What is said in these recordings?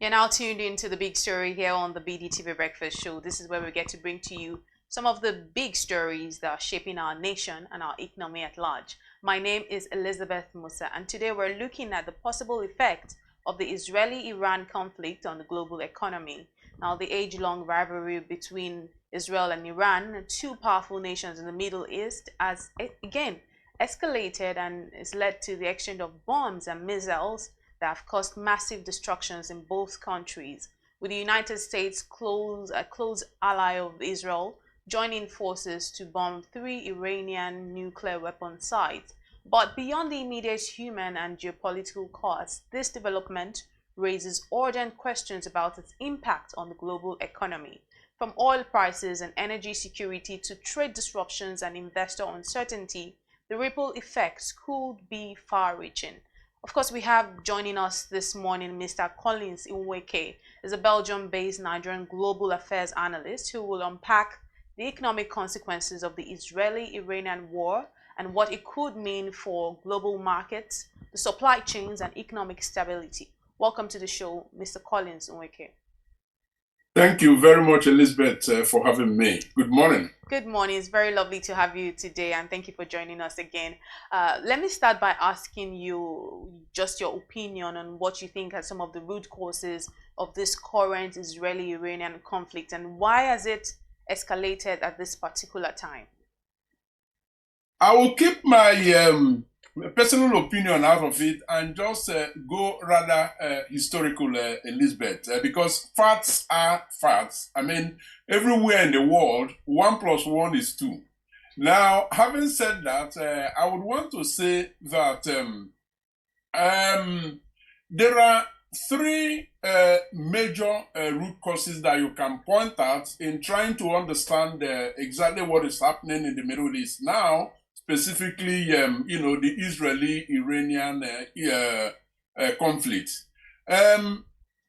You're now tuned into the big story here on the BDTV Breakfast Show. This is where we get to bring to you some of the big stories that are shaping our nation and our economy at large. My name is Elizabeth Musa, and today we're looking at the possible effect of the Israeli-Iran conflict on the global economy. Now, the age-long rivalry between Israel and Iran, two powerful nations in the Middle East, has again escalated and has led to the exchange of bombs and missiles that have caused massive destructions in both countries, with the United States, a close ally of Israel, joining forces to bomb 3 Iranian nuclear weapon sites. But beyond the immediate human and geopolitical costs, this development raises urgent questions about its impact on the global economy. From oil prices and energy security to trade disruptions and investor uncertainty, the ripple effects could be far-reaching. Of course, we have joining us this morning Mr. Collins Inweke, is a Belgium-based Nigerian global affairs analyst who will unpack the economic consequences of the Israeli-Iranian war and what it could mean for global markets, the supply chains, and economic stability. Welcome to the show, Mr. Collins Inweke. Thank you very much, Elizabeth, for having me. Good morning. Good morning. It's very lovely to have you today, and thank you for joining us again. Let me start by asking you just your opinion on what you think are some of the root causes of this current Israeli-Iranian conflict, and why has it escalated at this particular time? I will keep my personal opinion out of it and just go rather historical, Elizabeth, because facts are facts. I mean, everywhere in the world, 1 + 1 is 2. Now, having said that, I would want to say that there are 3 major root causes that you can point at in trying to understand exactly what is happening in the Middle East now. Specifically, the Israeli-Iranian conflict.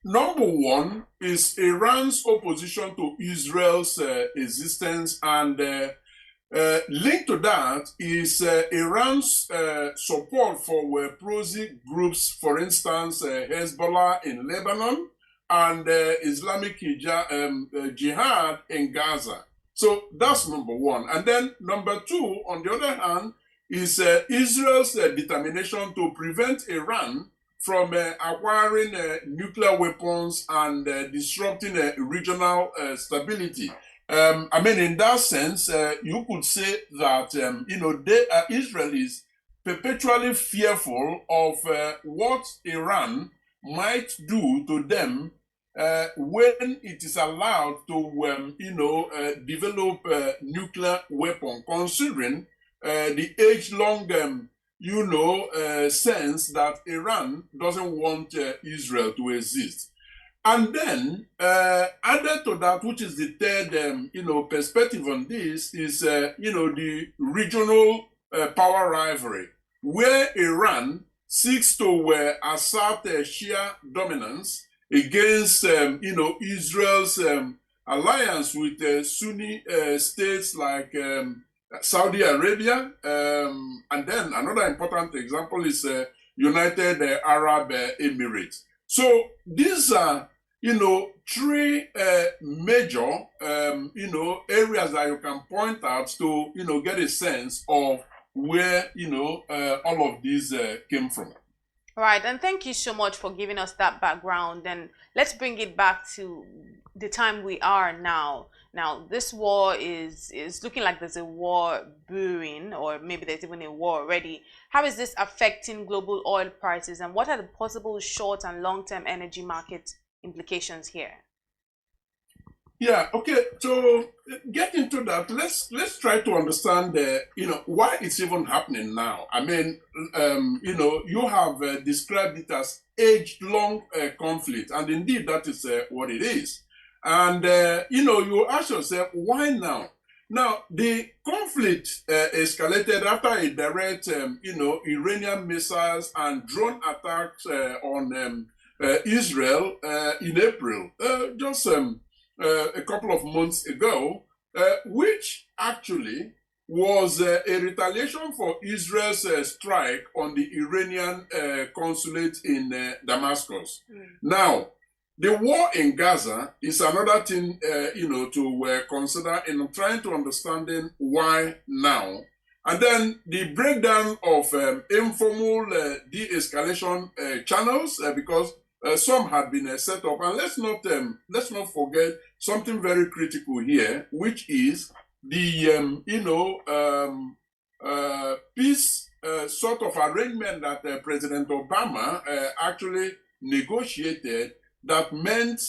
Number 1 is Iran's opposition to Israel's existence, and linked to that is Iran's support for pro-Xi groups, for instance, Hezbollah in Lebanon and Islamic Jihad in Gaza. So that's number 1. And then number 2, on the other hand, is Israel's determination to prevent Iran from acquiring nuclear weapons and disrupting regional stability. I mean, in that sense, you could say that, Israel is perpetually fearful of what Iran might do to them when it is allowed to, develop a nuclear weapon, considering the age-long, sense that Iran doesn't want Israel to exist. And then, added to that, which is the third, perspective on this, is, the regional power rivalry, where Iran seeks to assert Shia dominance against, Israel's alliance with Sunni states like Saudi Arabia. And then another important example is United Arab Emirates. So these are, 3 major, areas that you can point out to, get a sense of where, all of these came from. Right, and thank you so much for giving us that background. And let's bring it back to the time we are now. Now, this war is looking like there's a war brewing, or maybe there's even a war already. How is this affecting global oil prices, and what are the possible short and long-term energy market implications here? Yeah, okay. So get into that. Let's try to understand, why it's even happening now. I mean, you have described it as age-long conflict, and indeed that is what it is. And you ask yourself, why now? Now, the conflict escalated after a direct, Iranian missiles and drone attacks on Israel in April, just a couple of months ago, which actually was a retaliation for Israel's strike on the Iranian consulate in Damascus. Now, The war in Gaza is another thing, to consider in trying to understanding why now. And then the breakdown of informal de-escalation channels, because some had been set up. And let's not forget something very critical here, which is the peace sort of arrangement that President Obama actually negotiated, that meant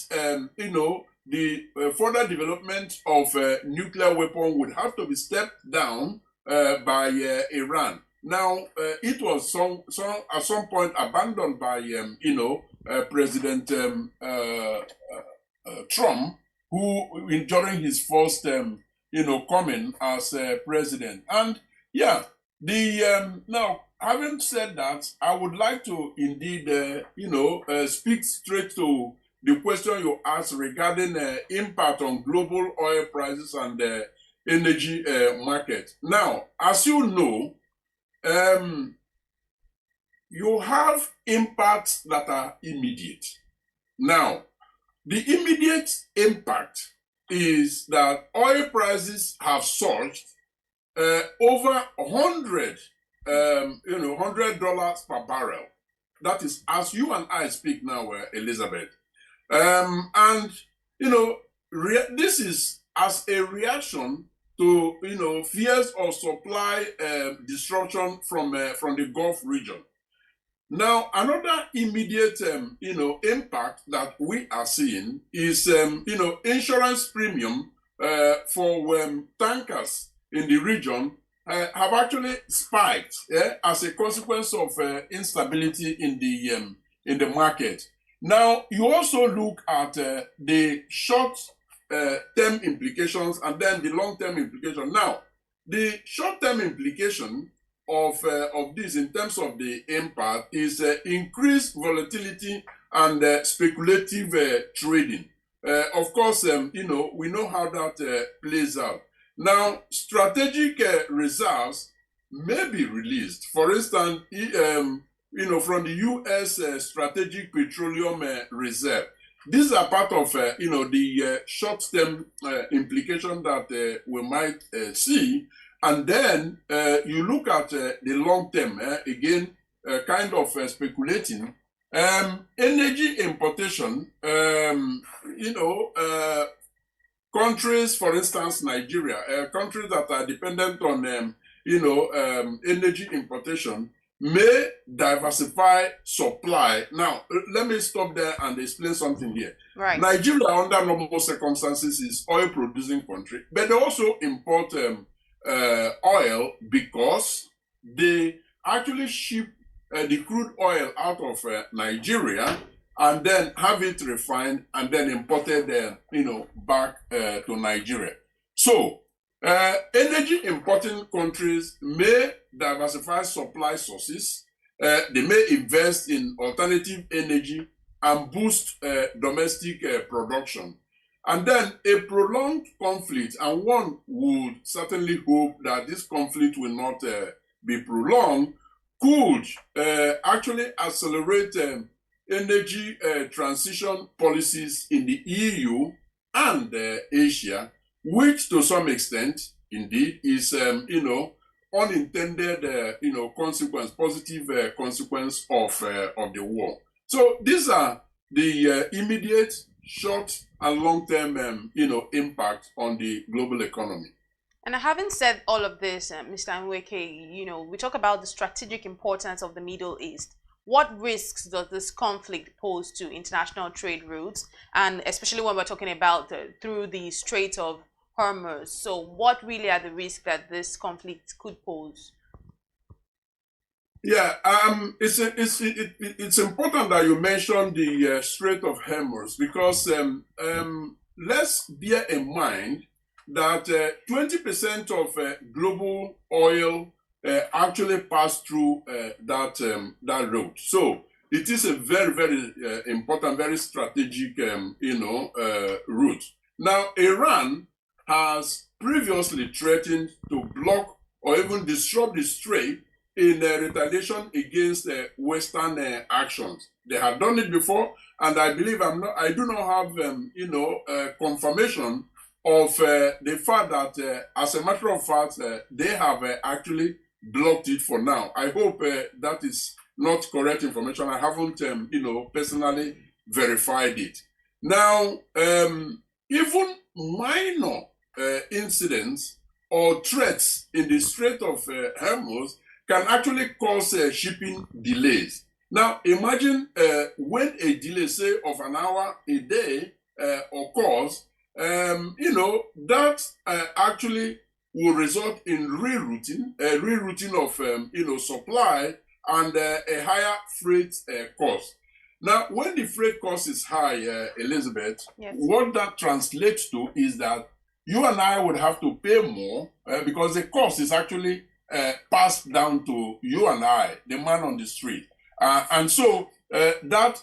the further development of nuclear weapon would have to be stepped down by Iran. Now, it was at some point abandoned by President Trump, who during his first coming as president. And yeah, now, having said that, I would like to indeed speak straight to the question you asked regarding impact on global oil prices and energy market. Now, as you know, you have impacts that are immediate. Now, the immediate impact is that oil prices have surged over $100 per barrel. That is, as you and I speak now, Elizabeth. And this is as a reaction to fears of supply disruption from the Gulf region. Now, another immediate impact that we are seeing is insurance premium for tankers in the region have actually spiked as a consequence of instability in the market. Now, you also look at the short-term implications and then the long-term implication. Now, the short-term implication of this in terms of the impact is increased volatility and speculative trading. Of course, we know how that plays out. Now, strategic reserves may be released. For instance, from the U.S. Strategic Petroleum Reserve. These are part of, the short-term implication that we might see. And then you look at the long-term, again, kind of speculating. Energy importation, countries, for instance, Nigeria, countries that are dependent on, energy importation, may diversify supply. Now, let me stop there and explain something here. Right. Nigeria, under normal circumstances, is oil-producing country, but they also import oil because they actually ship the crude oil out of Nigeria and then have it refined and then imported back to Nigeria. So, energy importing countries may diversify supply sources. They may invest in alternative energy and boost domestic production. And then a prolonged conflict, and one would certainly hope that this conflict will not be prolonged, could actually accelerate energy transition policies in the EU and Asia, which to some extent, indeed, is, unintended, consequence, positive consequence of the war. So these are the immediate, short, and long-term, impact on the global economy. And having said all of this, Mr. Nweke, we talk about the strategic importance of the Middle East. What risks does this conflict pose to international trade routes, and especially when we're talking about through the Strait of Hormuz? So what really are the risks that this conflict could pose? Yeah, it's important that you mention the Strait of Hormuz, because let's bear in mind that 20% of global oil actually pass through that road. So it is a very, very important, very strategic, route. Now, Iran has previously threatened to block or even disrupt the strait in retaliation against Western actions. They have done it before, and I believe I do not have, confirmation of the fact that, as a matter of fact, they have actually blocked it for now. I hope that is not correct information. I haven't, personally verified it. Now, even minor incidents or threats in the Strait of Hormuz can actually cause shipping delays. Now, imagine when a delay, say, of an hour a day occurs, that actually will result in rerouting of, supply and a higher freight cost. Now, when the freight cost is high, Elizabeth, yes, what that translates to is that you and I would have to pay more because the cost is actually passed down to you and I, the man on the street. And so that,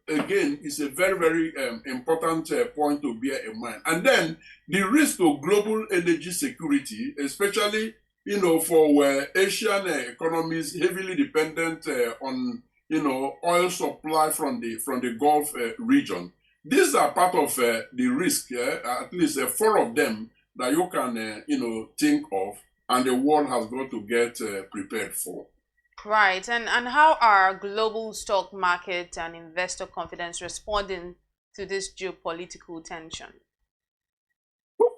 again, is a very, very important point to bear in mind. And then the risk to global energy security, especially, for Asian economies heavily dependent on, oil supply from the Gulf region. These are part of the risk, at least 4 of them that you can, think of, and the world has got to get prepared for. Right. And how are global stock market and investor confidence responding to this geopolitical tension?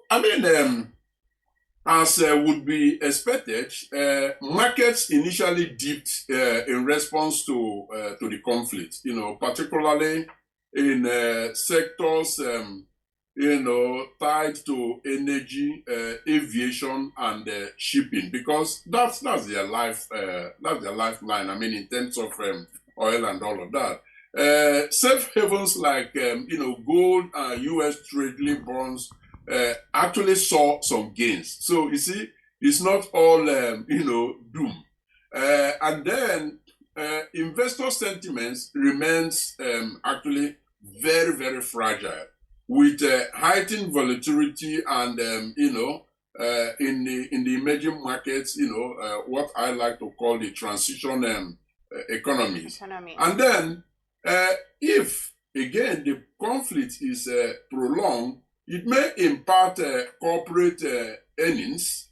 I mean, as would be expected, markets initially dipped in response to the conflict, particularly in sectors, tied to energy, aviation, and shipping, because that's their lifeline. I mean, in terms of oil and all of that. Safe havens like gold and U.S. Treasury bonds actually saw some gains. So you see, it's not all doom. And then investor sentiments remains actually very, very fragile, with heightened volatility and in the emerging markets, what I like to call the transition economies. And then if again the conflict is prolonged, it may impact corporate earnings,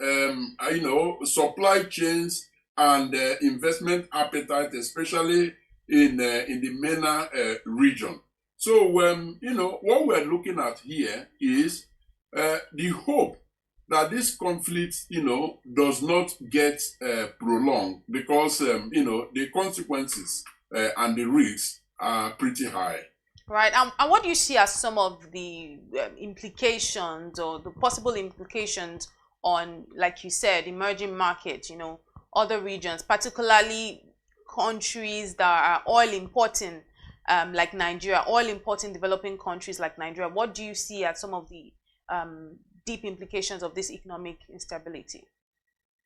supply chains, and investment appetite, especially in the MENA region. So, what we're looking at here is the hope that this conflict, does not get prolonged, because, the consequences and the risks are pretty high. Right. And what do you see as some of the implications or the possible implications on, like you said, emerging markets, other regions, particularly countries that are oil importing, like Nigeria, oil importing developing countries like Nigeria? What do you see as some of the deep implications of this economic instability?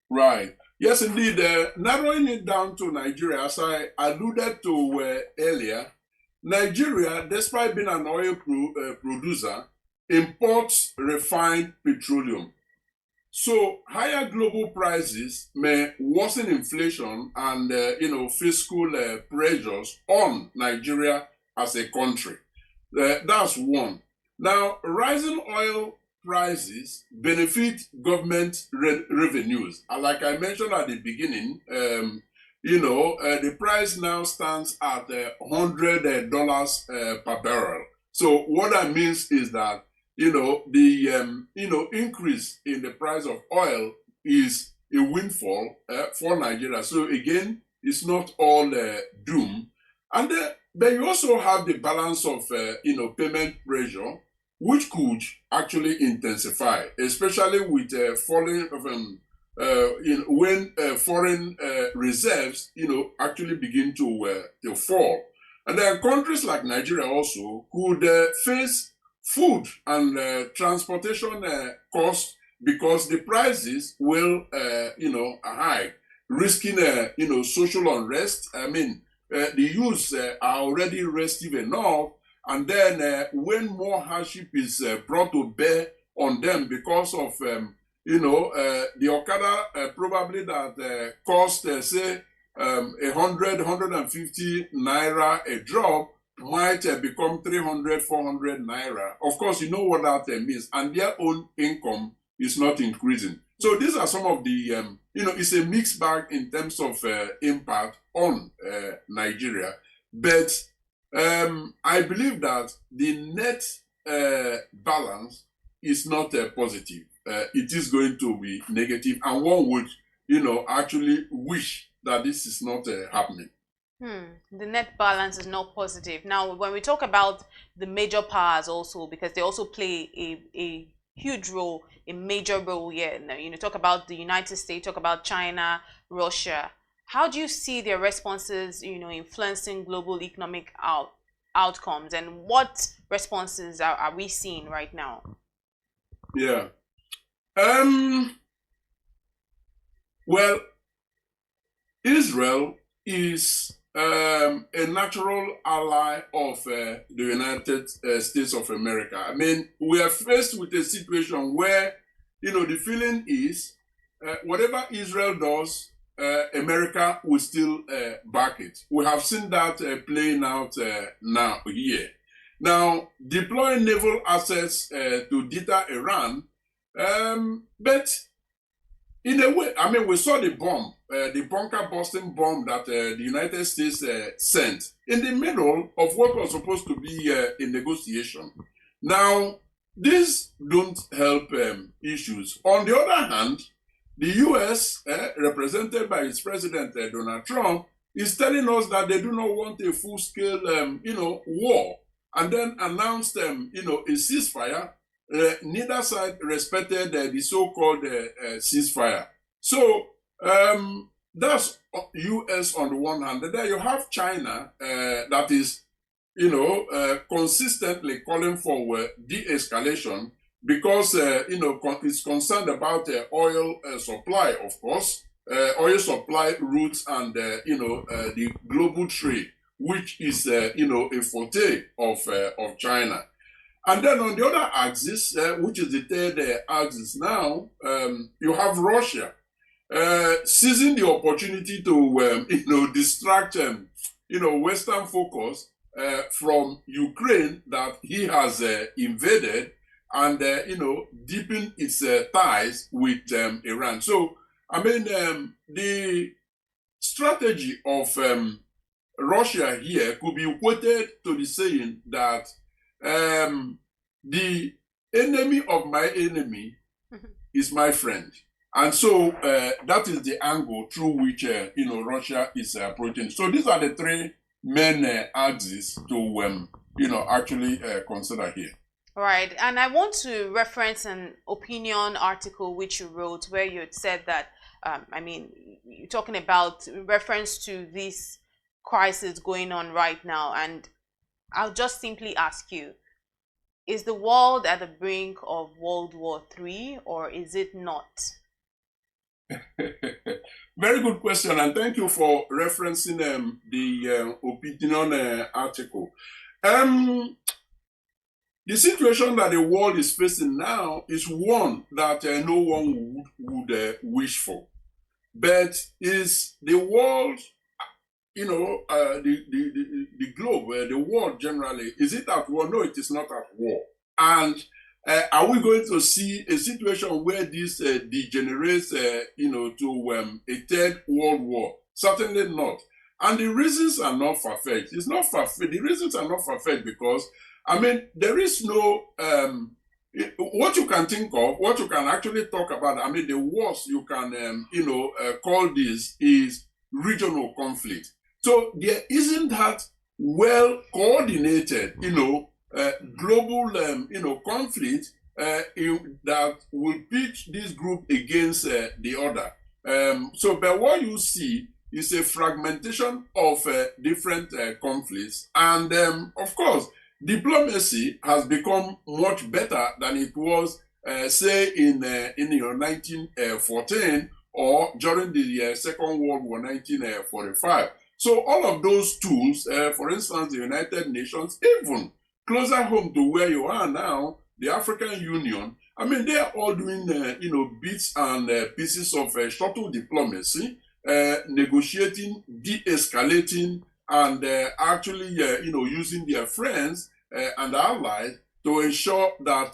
Right. Yes, indeed. Narrowing it down to Nigeria, as I alluded to earlier, Nigeria, despite being an oil producer, imports refined petroleum. So higher global prices may worsen inflation and fiscal pressures on Nigeria as a country. That's one. Now, rising oil prices benefit government revenues. And like I mentioned at the beginning, the price now stands at $100 per barrel. So what that means is that the increase in the price of oil is a windfall for Nigeria. So again, it's not all doom. And then you also have the balance of payment pressure, which could actually intensify, especially with when foreign reserves actually begin to fall. And then countries like Nigeria also could face food and transportation costs, because the prices will high, risking social unrest. I mean, the youths are already restive enough, and then when more hardship is brought to bear on them because of the Okada probably that cost say 150 naira a drop might become 300, 400 naira. Of course, you know what that means, and their own income is not increasing. So these are some of the, it's a mixed bag in terms of impact on Nigeria. But I believe that the net balance is not positive. It is going to be negative, and one would, actually wish that this is not happening. The net balance is not positive. Now, when we talk about the major powers also, because they also play a huge role, a major role here. Talk about the United States, talk about China, Russia. How do you see their responses, influencing global economic outcomes, and what responses are we seeing right now? Yeah. Well, Israel is a natural ally of the United States of America. I mean, we are faced with a situation where, the feeling is whatever Israel does, America will still back it. We have seen that playing out now here. Now, deploying naval assets to deter Iran, but in a way, I mean, we saw the bomb, the bunker-busting bomb that the United States sent in the middle of what was supposed to be a negotiation. Now, these don't help issues. On the other hand, the U.S., represented by its president, Donald Trump, is telling us that they do not want a full-scale, war, and then announced, a ceasefire. Neither side respected the so-called ceasefire. So that's U.S. on the one hand. And then you have China that is, consistently calling for de-escalation because, is concerned about oil supply, of course, oil supply routes and, the global trade, which is, a forte of China. And then on the other axis, which is the third axis now, you have Russia seizing the opportunity to, distract, Western focus from Ukraine that he has invaded and, deepen its ties with Iran. So, I mean, the strategy of Russia here could be quoted to the saying that the enemy of my enemy is my friend. And so that is the angle through which, Russia is approaching. So these are the three main axes to, actually consider here. Right. And I want to reference an opinion article which you wrote where you had said that, you're talking about reference to this crisis going on right now. And I'll just simply ask you, is the world at the brink of World War III or is it not? Very good question, and thank you for referencing the opinion article. The situation that the world is facing now is one that no one would wish for, but is the world, the globe, the world generally, is it at war? No, it is not at war. And are we going to see a situation where this degenerates, to a third world war? Certainly not. And the reasons are not far-fetched. It's not far-fetched. The reasons are not far-fetched because, there is no, what you can think of, what you can actually talk about, the worst you can, call this is regional conflict. So there isn't that well-coordinated, global, conflict that will pitch this group against the other. But what you see is a fragmentation of different conflicts. And of course, diplomacy has become much better than it was, say, in 1914 or during the Second World War, 1945. So all of those tools, for instance, the United Nations, even closer home to where you are now, the African Union, they are all doing, bits and pieces of shuttle diplomacy negotiating, de-escalating, and actually, using their friends and allies to ensure that,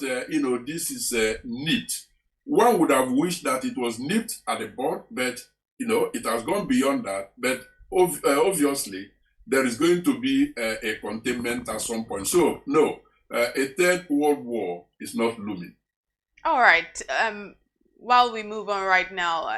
this is nipped. One would have wished that it was nipped at the bud, but, it has gone beyond that. But obviously, there is going to be a containment at some point. So, no, a third world war is not looming. All right. While we move on right now,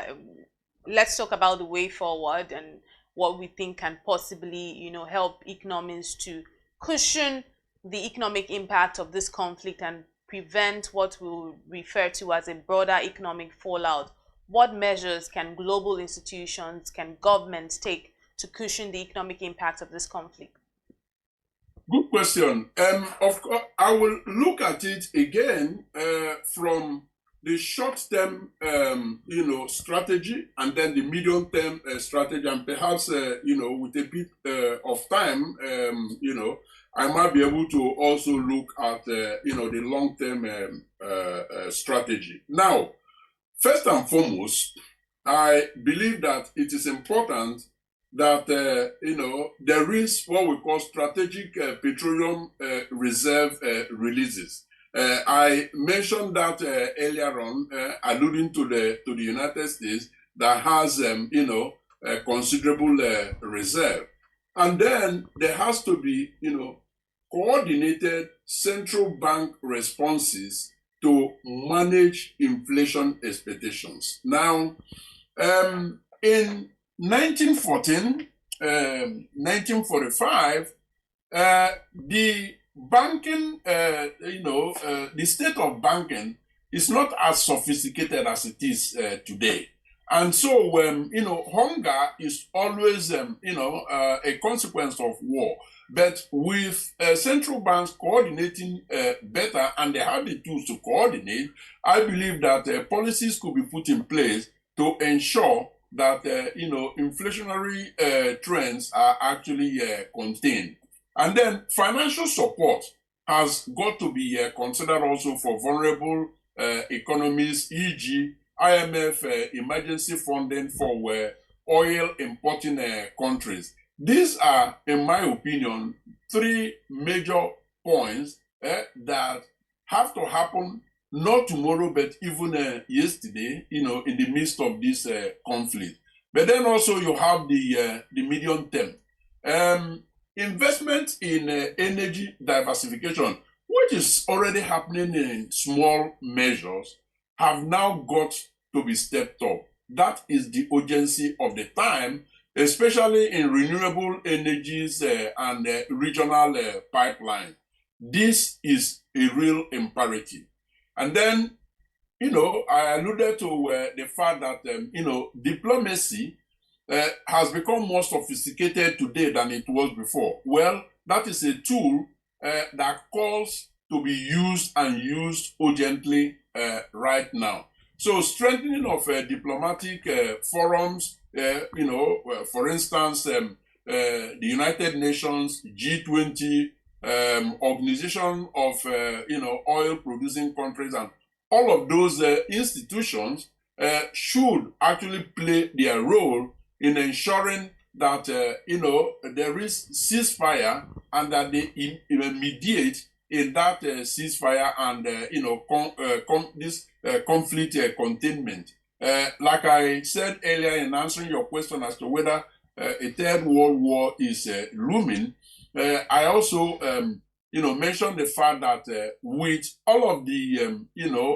let's talk about the way forward and what we think can possibly, help economies to cushion the economic impact of this conflict and prevent what we'll refer to as a broader economic fallout. What measures can global institutions, can governments take to cushion the economic impact of this conflict? Good question. Of course, I will look at it again from the short-term, strategy, and then the medium-term strategy, and perhaps, with a bit of time, I might be able to also look at, the long-term strategy. Now, first and foremost, I believe that it is important that, there is what we call strategic petroleum reserve releases. I mentioned that earlier on, alluding to the United States that has, a considerable reserve. And then there has to be, coordinated central bank responses to manage inflation expectations. Now, in 1914, 1945, the banking, the state of banking is not as sophisticated as it is today. And so, hunger is always, a consequence of war. But with central banks coordinating better, and they have the tools to coordinate, I believe that policies could be put in place to ensure that, inflationary trends are actually contained. And then financial support has got to be considered also for vulnerable economies, e.g. IMF emergency funding for oil importing countries. These are, in my opinion, three major points that have to happen not tomorrow, but even yesterday, in the midst of this conflict. But then also you have the medium term. Investment in energy diversification, which is already happening in small measures, have now got to be stepped up. That is the urgency of the time, especially in renewable energies and regional pipeline. This is a real imperative. And then, I alluded to the fact that, diplomacy has become more sophisticated today than it was before. Well, that is a tool that calls to be used and used urgently right now. So strengthening of diplomatic forums, for instance, the United Nations, G20, Organization of, oil-producing countries, and all of those institutions should actually play their role in ensuring that, there is ceasefire and that they mediate in that ceasefire and, this conflict containment. Like I said earlier in answering your question as to whether a third world war is looming, I also, mentioned the fact that with all of the,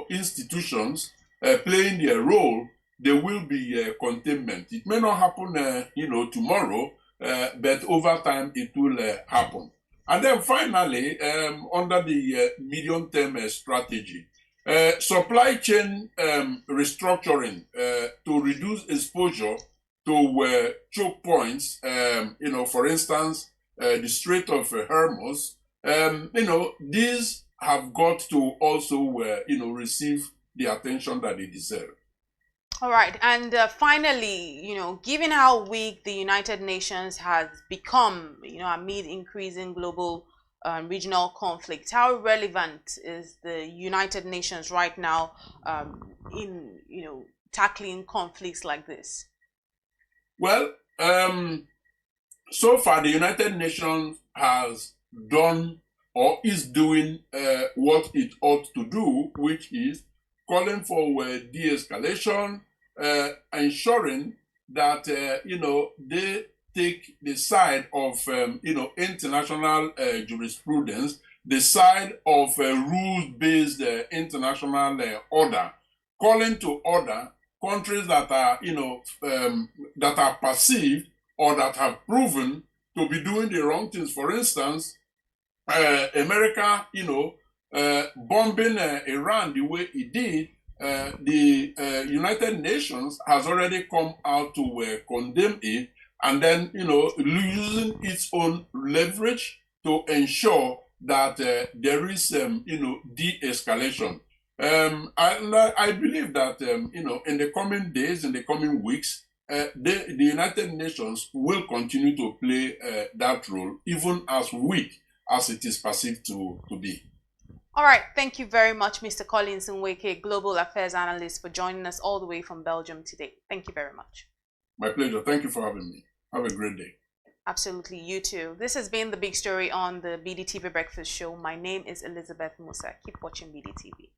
institutions playing their role, there will be containment. It may not happen, tomorrow, but over time it will happen. And then finally, under the medium-term strategy, supply chain restructuring to reduce exposure to choke points, for instance, the Strait of Hormuz, these have got to also, receive the attention that they deserve. All right, and finally, given how weak the United Nations has become, amid increasing global regional conflicts, how relevant is the United Nations right now in, tackling conflicts like this? Well, so far the United Nations has done or is doing what it ought to do, which is calling for de-escalation, ensuring that they take the side of international jurisprudence, the side of rules-based international order, calling to order countries that are that are perceived or that have proven to be doing the wrong things. For instance, America, bombing Iran the way it did. The United Nations has already come out to condemn it, and then using its own leverage to ensure that there is de-escalation. I believe that in the coming days, in the coming weeks, the United Nations will continue to play that role, even as weak as it is perceived to be. All right. Thank you very much, Mr. Collins Nweke, Global Affairs Analyst, for joining us all the way from Belgium today. Thank you very much. My pleasure. Thank you for having me. Have a great day. Absolutely. You too. This has been the big story on the BDTV Breakfast Show. My name is Elizabeth Musa. Keep watching BDTV.